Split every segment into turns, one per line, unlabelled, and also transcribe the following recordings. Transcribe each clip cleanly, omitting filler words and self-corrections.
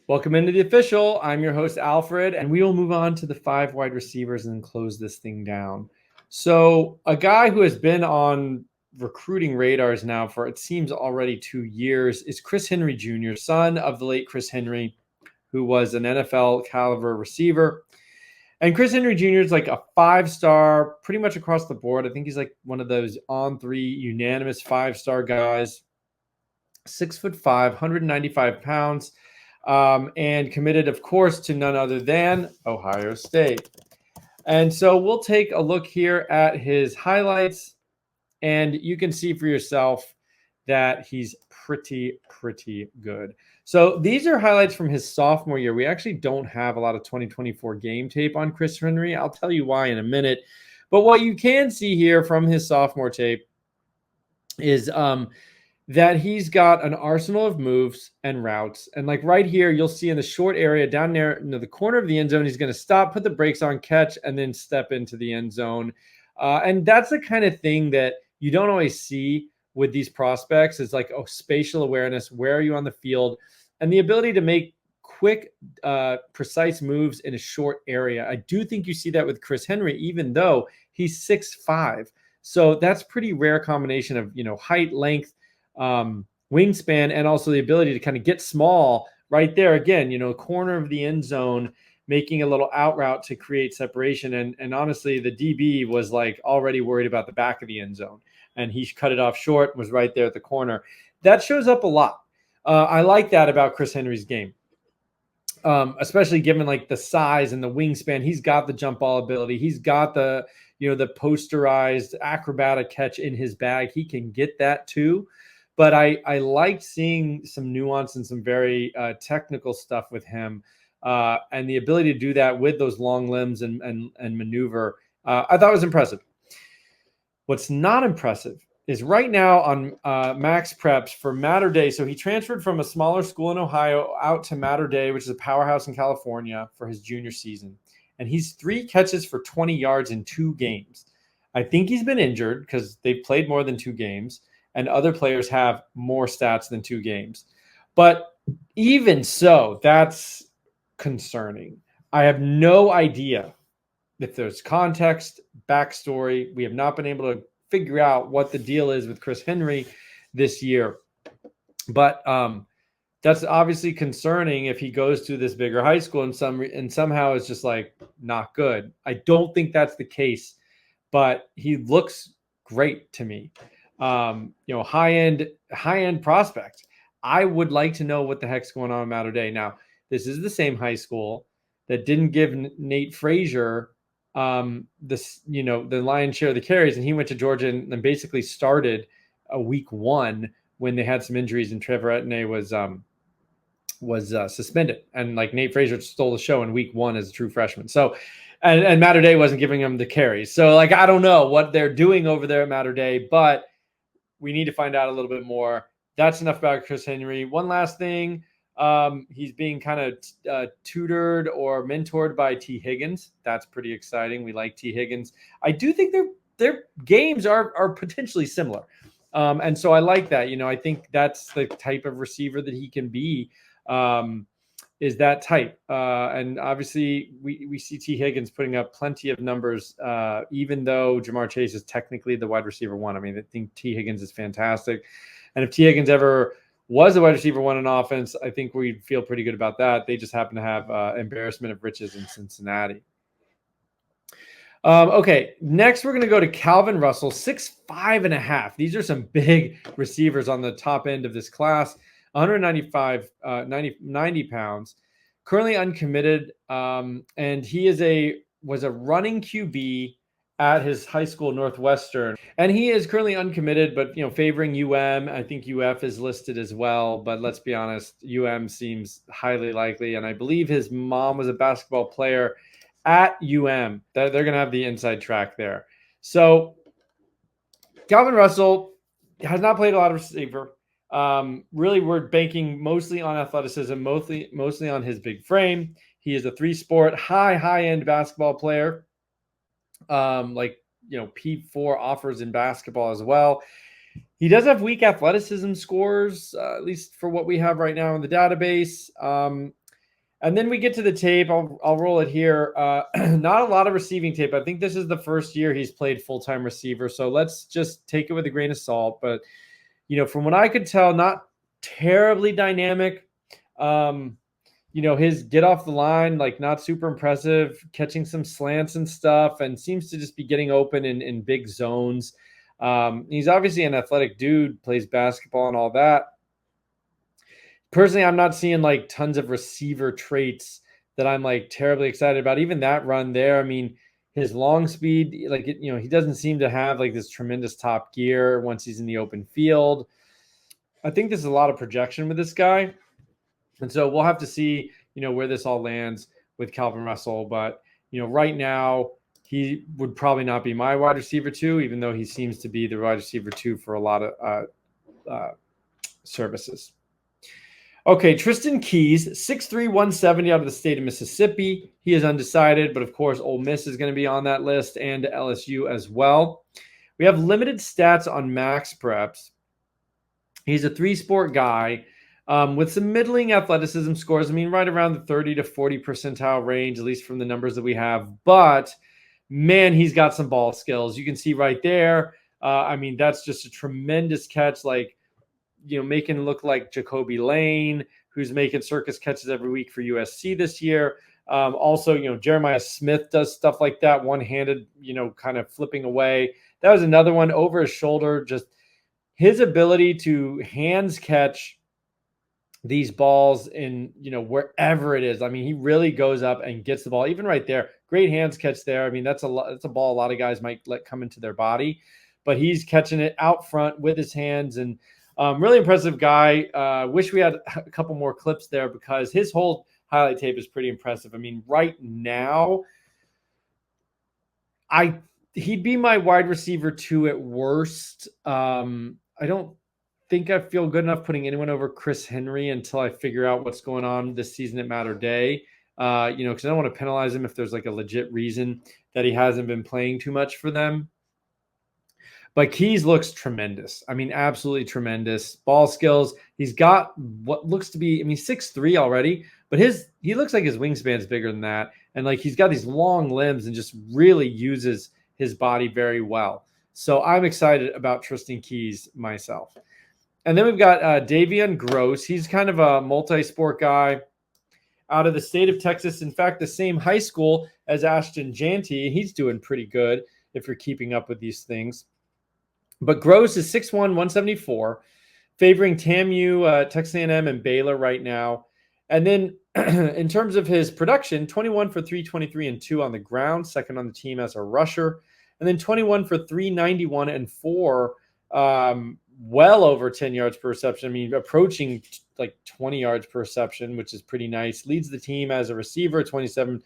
Welcome into the official. I'm your host, Alfred, and we will move on to the 5 wide receivers and close this thing down. So, a guy who has been on recruiting radars now for it seems already 2 years is Chris Henry Jr., son of the late Chris Henry, who was an NFL caliber receiver. And Chris Henry Jr. is like a 5-star pretty much across the board. I think he's like one of those on 3 unanimous 5-star guys. 6'5", 195 pounds. And committed, of course, to none other than Ohio State. And so we'll take a look here at his highlights, and you can see for yourself that he's pretty good. So these are highlights from his sophomore year. We actually don't have a lot of 2024 game tape on Chris Henry. I'll tell you why in a minute. But what you can see here from his sophomore tape is that he's got an arsenal of moves and routes. And like right here, you'll see in the short area down there in the corner of the end zone, he's going to stop, put the brakes on, catch, and then step into the end zone. And that's the kind of thing that you don't always see with these prospects. Is like, spatial awareness. Where are you on the field? And the ability to make quick, precise moves in a short area. I do think you see that with Chris Henry, even though he's 6'5". So that's pretty rare combination of, height, length, wingspan, and also the ability to kind of get small right there again, corner of the end zone, making a little out route to create separation. And honestly, the DB was like already worried about the back of the end zone, and he cut it off short, was right there at the corner. That shows up a lot. I like that about Chris Henry's game. Especially given like the size and the wingspan. He's got the jump ball ability. He's got the posterized acrobatic catch in his bag. He can get that too. But I liked seeing some nuance and some very technical stuff with him, and the ability to do that with those long limbs and maneuver. I thought was impressive. What's not impressive is right now on Max Preps for Mater Dei. So he transferred from a smaller school in Ohio out to Mater Dei, which is a powerhouse in California, for his junior season. And he's 3 catches for 20 yards in 2 games. I think he's been injured because they've played more than 2 games. And other players have more stats than 2 games. But even so, that's concerning. I have no idea if there's context, backstory. We have not been able to figure out what the deal is with Chris Henry this year. But that's obviously concerning if he goes to this bigger high school and somehow is just like not good. I don't think that's the case, but he looks great to me. High end prospect. I would like to know what the heck's going on in Mater Dei. Now, this is the same high school that didn't give Nate Frazier the lion's share of the carries, and he went to Georgia and basically started week 1 when they had some injuries and Trevor Etienne was suspended, and like Nate Frazier stole the show in week 1 as a true freshman. So. And Mater Dei wasn't giving him the carries. So, like, I don't know what they're doing over there at Mater Dei, but we need to find out a little bit more. That's enough about Chris Henry. One last thing. He's being kind of tutored or mentored by T. Higgins. That's pretty exciting. We like T. Higgins. I do think their games are potentially similar. And so I like that. I think that's the type of receiver that he can be. Is that type. And obviously we see T. Higgins putting up plenty of numbers, even though Jamar Chase is technically the wide receiver 1. I mean, I think T. Higgins is fantastic. And if T. Higgins ever was a wide receiver 1 in offense, I think we'd feel pretty good about that. They just happen to have embarrassment of riches in Cincinnati. Okay, next we're going to go to Calvin Russell, 6'5.5". These are some big receivers on the top end of this class. 90 pounds, currently uncommitted, and he was a running QB at his high school, Northwestern, and he is currently uncommitted, but favoring UM. I think UF is listed as well, but let's be honest, UM seems highly likely, and I believe his mom was a basketball player at UM. They're going to have the inside track there. So Calvin Russell has not played a lot of receiver. Really, we're banking mostly on athleticism, mostly on his big frame. He is a 3-sport, high-end basketball player. P4 offers in basketball as well. He does have weak athleticism scores, at least for what we have right now in the database. And then we get to the tape. I'll roll it here. Not a lot of receiving tape. I think this is the first year he's played full-time receiver. So let's just take it with a grain of salt. But, from what I could tell, not terribly dynamic. His get off the line, like not super impressive, catching some slants and stuff, and seems to just be getting open in big zones. He's obviously an athletic dude, plays basketball and all that. Personally, I'm not seeing like tons of receiver traits that I'm like terribly excited about. Even that run there, I mean, his long speed, he doesn't seem to have like this tremendous top gear once he's in the open field. I think there's a lot of projection with this guy. And so we'll have to see, where this all lands with Calvin Russell. But, right now he would probably not be my wide receiver 2, even though he seems to be the wide receiver 2 for a lot of services. Okay, Tristan Keys, 6'3", 170 out of the state of Mississippi. He is undecided, but of course, Ole Miss is going to be on that list and LSU as well. We have limited stats on Max Preps. He's a 3-sport guy with some middling athleticism scores. I mean, right around the 30 to 40 percentile range, at least from the numbers that we have. But, man, he's got some ball skills. You can see right there. That's just a tremendous catch, making it look like Jacoby Lane, who's making circus catches every week for USC this year. Also, Jeremiah Smith does stuff like that, one-handed, kind of flipping away. That was another one over his shoulder. Just his ability to hands catch these balls in, wherever it is. I mean, he really goes up and gets the ball, even right there. Great hands catch there. I mean, that's a ball a lot of guys might let come into their body, but he's catching it out front with his hands, and really impressive guy. Wish we had a couple more clips there because his whole highlight tape is pretty impressive. I mean, right now, he'd be my wide receiver 2 at worst. I don't think I feel good enough putting anyone over Chris Henry until I figure out what's going on this season at Matter Day. Because I don't want to penalize him if there's like a legit reason that he hasn't been playing too much for them. But Keys looks tremendous. I mean, absolutely tremendous. Ball skills. He's got what looks to be, 6'3" already, but he looks like his wingspan's bigger than that. And he's got these long limbs and just really uses his body very well. So I'm excited about Tristan Keys myself. And then we've got Davon Gross. He's kind of a multi-sport guy out of the state of Texas. In fact, the same high school as Ashton Janty. He's doing pretty good if you're keeping up with these things. But Gross is 6'1", 174, favoring TAMU, Texas A&M, and Baylor right now. And then in terms of his production, 21 for 323 and 2 on the ground, second on the team as a rusher. And then 21 for 391 and 4, well over 10 yards per reception. I mean, approaching 20 yards per reception, which is pretty nice. Leads the team as a receiver, 27%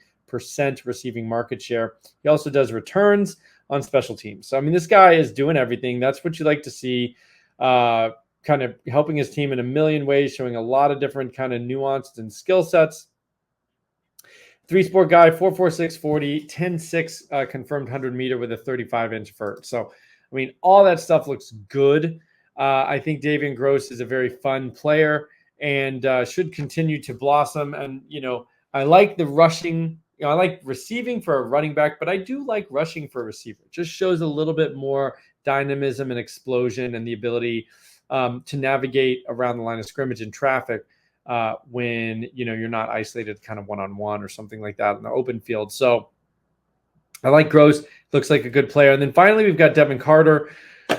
receiving market share. He also does returns on special teams. So, this guy is doing everything. That's what you like to see, kind of helping his team in a million ways, showing a lot of different kind of nuanced and skill sets. 3-sport guy, 4.46 40, 10.6 confirmed 100-meter with a 35-inch vert. So, all that stuff looks good. I think Davon Gross is a very fun player and should continue to blossom. And, I like the rushing. I like receiving for a running back, but I do like rushing for a receiver. It just shows a little bit more dynamism and explosion and the ability to navigate around the line of scrimmage and traffic when, you're not isolated kind of one-on-one or something like that in the open field. So I like Gross. Looks like a good player. And then finally, we've got Devin Carter,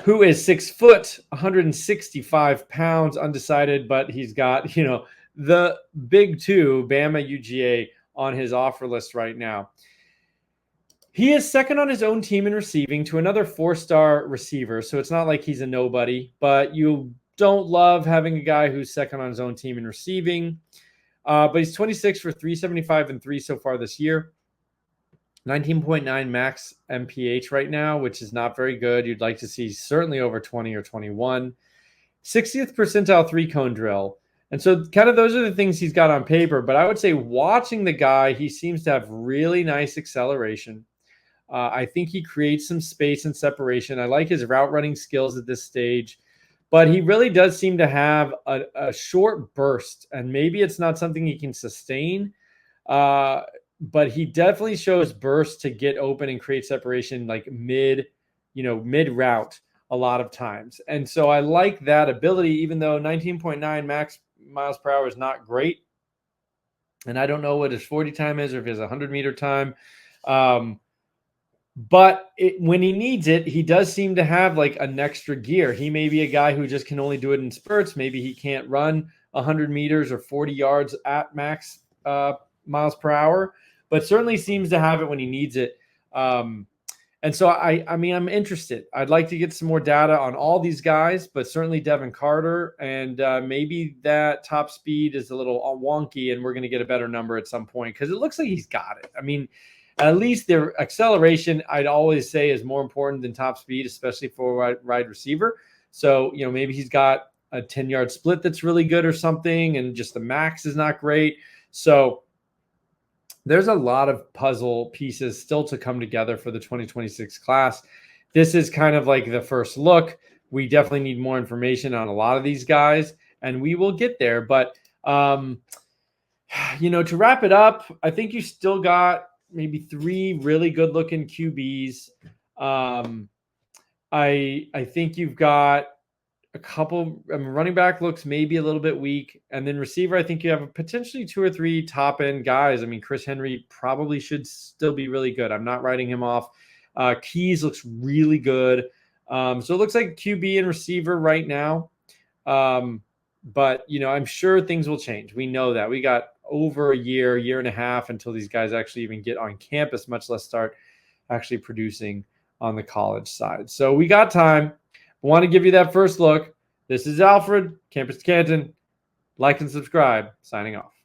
who is 6 foot, 165 pounds, undecided, but he's got, the big 2, Bama UGA, on his offer list right now. He is second on his own team in receiving to another 4-star receiver. So it's not like he's a nobody, but you don't love having a guy who's second on his own team in receiving. But he's 26 for 375 and 3 so far this year. 19.9 max MPH right now, which is not very good. You'd like to see certainly over 20 or 21. 60th percentile 3-cone drill. And so kind of those are the things he's got on paper. But I would say watching the guy, he seems to have really nice acceleration. I think he creates some space and separation. I like his route running skills at this stage. But he really does seem to have a short burst. And maybe it's not something he can sustain. But he definitely shows bursts to get open and create separation like mid route a lot of times. And so I like that ability, even though 19.9 max miles per hour is not great. And I don't know what his 40 time is or if he has a 100-meter time. But when he needs it, he does seem to have like an extra gear. He may be a guy who just can only do it in spurts. Maybe he can't run 100 meters or 40 yards at max miles per hour, but certainly seems to have it when he needs it. And so I mean, I'm interested. I'd like to get some more data on all these guys, but certainly Devin Carter, and maybe that top speed is a little wonky, and we're going to get a better number at some point because it looks like he's got it. I mean, at least their acceleration, I'd always say, is more important than top speed, especially for a wide receiver. So, maybe he's got a 10-yard split that's really good or something, and just the max is not great. So there's a lot of puzzle pieces still to come together for the 2026 class. This is kind of like the first look. We definitely need more information on a lot of these guys, and we will get there. But, to wrap it up, I think you still got maybe 3 really good looking QBs. I think you've got a couple. Running back looks maybe a little bit weak, and then receiver, I think you have potentially 2 or 3 top end guys. I mean, Chris Henry probably should still be really good. I'm not writing him off. Keys looks really good. So it looks like QB and receiver right now. But I'm sure things will change. We know that. We got over a year and a half until these guys actually even get on campus, much less start actually producing on the college side. So we got time. I want to give you that first look. This is Alfred, Campus to Canton. Like and subscribe. Signing off.